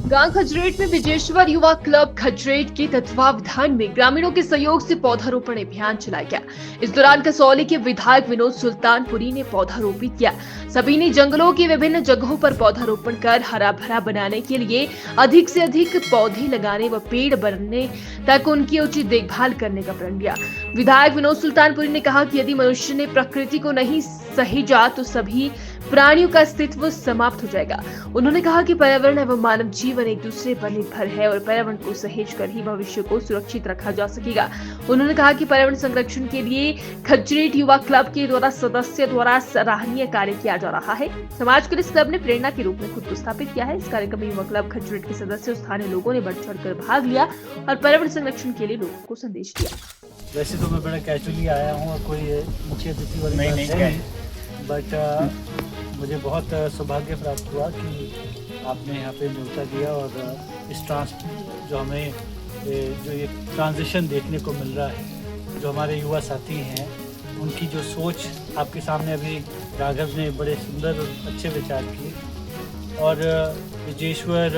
गांव खजरेट में विजेश्वर युवा क्लब खजरेट के तत्वावधान में ग्रामीणों के सहयोग से पौधारोपण अभियान चलाया गया। इस दौरान कसौली के विधायक विनोद सुल्तानपुरी ने पौधारोपित किया। सभी ने जंगलों की विभिन्न जगहों पर पौधारोपण कर हरा भरा बनाने के लिए अधिक से अधिक पौधे लगाने व पेड़ बनने तक उनकी उचित देखभाल करने का प्रण लिया। विधायक विनोद सुल्तानपुरी ने कहा कि यदि मनुष्य ने प्रकृति को नहीं सहेजा तो सभी प्राणियों का अस्तित्व समाप्त हो जाएगा। उन्होंने कहा कि पर्यावरण एवं मानव जीवन एक दूसरे पर निर्भर है और पर्यावरण को सहेज कर ही भविष्य को सुरक्षित रखा जा सकेगा। उन्होंने कहा कि पर्यावरण संरक्षण के लिए खजरेट युवा क्लब के सदस्य द्वारा सराहनीय कार्य किया जा रहा है। समाज के लिए इस क्लब ने प्रेरणा के रूप में खुद को स्थापित किया है। इस कार्यक्रम में युवा क्लब खजरेट के सदस्य और स्थानीय लोगों ने बढ़ चढ़ कर भाग लिया और पर्यावरण संरक्षण के लिए लोगों को संदेश दिया। वैसे तो मैं बड़ा कैजुअली आया हूँ और कोई मुख्य अतिथि वाली बात नहीं, बट मुझे बहुत सौभाग्य प्राप्त हुआ कि आपने यहाँ पे न्योता दिया और इस जो हमें जो ये ट्रांजिशन देखने को मिल रहा है, जो हमारे युवा साथी हैं उनकी जो सोच आपके सामने अभी राघव ने बड़े सुंदर और अच्छे विचार किए और विजेश्वर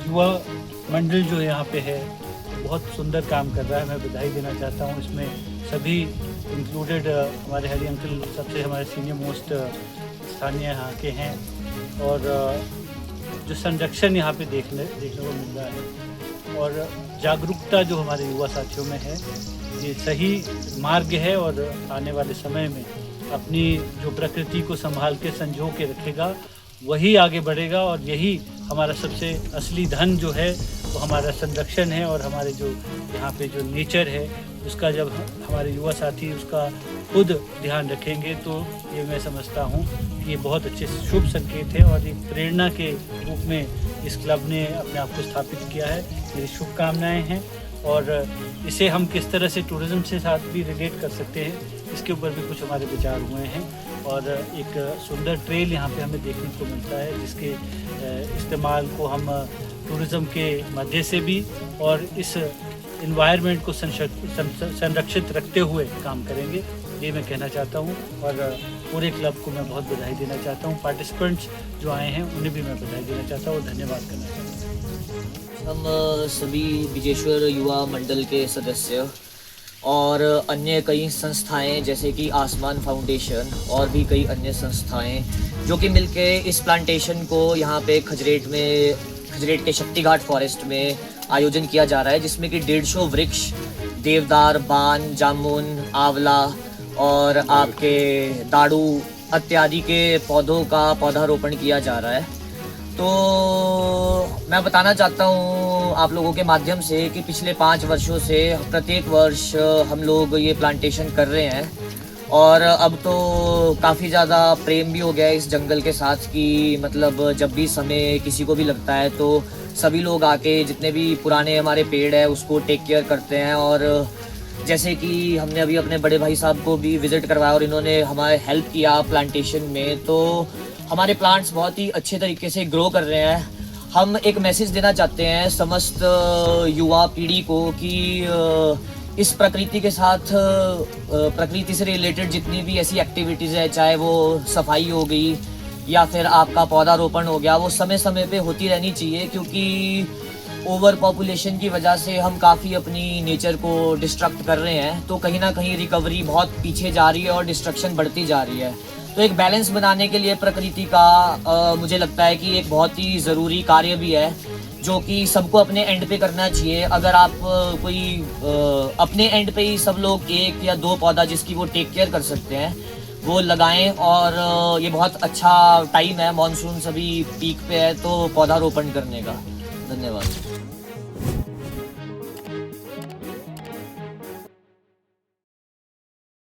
युवा मंडल जो यहाँ पे है बहुत सुंदर काम कर रहा है। मैं बधाई देना चाहता हूँ। इसमें सभी इंक्लूडेड हमारे हरि अंकल सबसे हमारे सीनियर मोस्ट स्थानीय यहाँ के हैं और जो संरक्षण यहाँ पे देखने को मिल रहा है और जागरूकता जो हमारे युवा साथियों में है, ये सही मार्ग है और आने वाले समय में अपनी जो प्रकृति को संभाल के संजो के रखेगा वही आगे बढ़ेगा और यही हमारा सबसे असली धन जो है वो हमारा संरक्षण है और हमारे जो यहाँ पे जो नेचर है उसका जब हमारे युवा साथी उसका खुद ध्यान रखेंगे तो ये मैं समझता हूँ कि ये बहुत अच्छे शुभ संकेत है और एक प्रेरणा के रूप में इस क्लब ने अपने आप को स्थापित किया है। मेरी शुभकामनाएं हैं और इसे हम किस तरह से टूरिज़्म से साथ भी रिलेट कर सकते हैं इसके ऊपर भी कुछ हमारे विचार हुए हैं और एक सुंदर ट्रेल यहाँ पे हमें देखने को मिलता है जिसके इस्तेमाल को हम टूरिज़्म के मध्य से भी और इस इन्वायरमेंट को संरक्षित रखते हुए काम करेंगे, ये मैं कहना चाहता हूँ और पूरे क्लब को मैं बहुत बधाई देना चाहता हूँ। पार्टिसिपेंट्स जो आए हैं उन्हें भी मैं बधाई देना चाहता हूँ और धन्यवाद करना चाहता हूँ। हम सभी विजेश्वर युवा मंडल के सदस्य और अन्य कई संस्थाएं जैसे कि आसमान फाउंडेशन और भी कई अन्य संस्थाएं जो कि मिलके इस प्लांटेशन को यहाँ पे खजरेट के शक्तिघाट फॉरेस्ट में आयोजन किया जा रहा है, जिसमें कि 150 वृक्ष देवदार, बान, जामुन, आंवला और आपके दाड़ू इत्यादि के पौधों का पौधारोपण किया जा रहा है। तो मैं बताना चाहता हूँ आप लोगों के माध्यम से कि पिछले 5 वर्षों से प्रत्येक वर्ष हम लोग ये प्लांटेशन कर रहे हैं और अब तो काफ़ी ज़्यादा प्रेम भी हो गया है इस जंगल के साथ कि मतलब जब भी समय किसी को भी लगता है तो सभी लोग आके जितने भी पुराने हमारे पेड़ है उसको टेक केयर करते हैं और जैसे कि हमने अभी अपने बड़े भाई साहब को भी विज़िट करवाया और इन्होंने हमारे हेल्प किया प्लांटेशन में, तो हमारे प्लांट्स बहुत ही अच्छे तरीके से ग्रो कर रहे हैं। हम एक मैसेज देना चाहते हैं समस्त युवा पीढ़ी को कि इस प्रकृति के साथ प्रकृति से रिलेटेड जितनी भी ऐसी एक्टिविटीज़ है, चाहे वो सफाई हो गई या फिर आपका पौधारोपण हो गया, वो समय समय पे होती रहनी चाहिए क्योंकि ओवर पॉपुलेशन की वजह से हम काफ़ी अपनी नेचर को डिस्ट्रक्ट कर रहे हैं, तो कहीं ना कहीं रिकवरी बहुत पीछे जा रही है और डिस्ट्रक्शन बढ़ती जा रही है। तो एक बैलेंस बनाने के लिए प्रकृति का मुझे लगता है कि एक बहुत ही ज़रूरी कार्य भी है जो कि सबको अपने एंड पे करना चाहिए। अगर आप कोई अपने एंड पे ही सब लोग 1 या 2 पौधा जिसकी वो टेक केयर कर सकते हैं वो लगाएं और ये बहुत अच्छा टाइम है, मानसून सभी पीक पे है तो पौधारोपण करने का। धन्यवाद।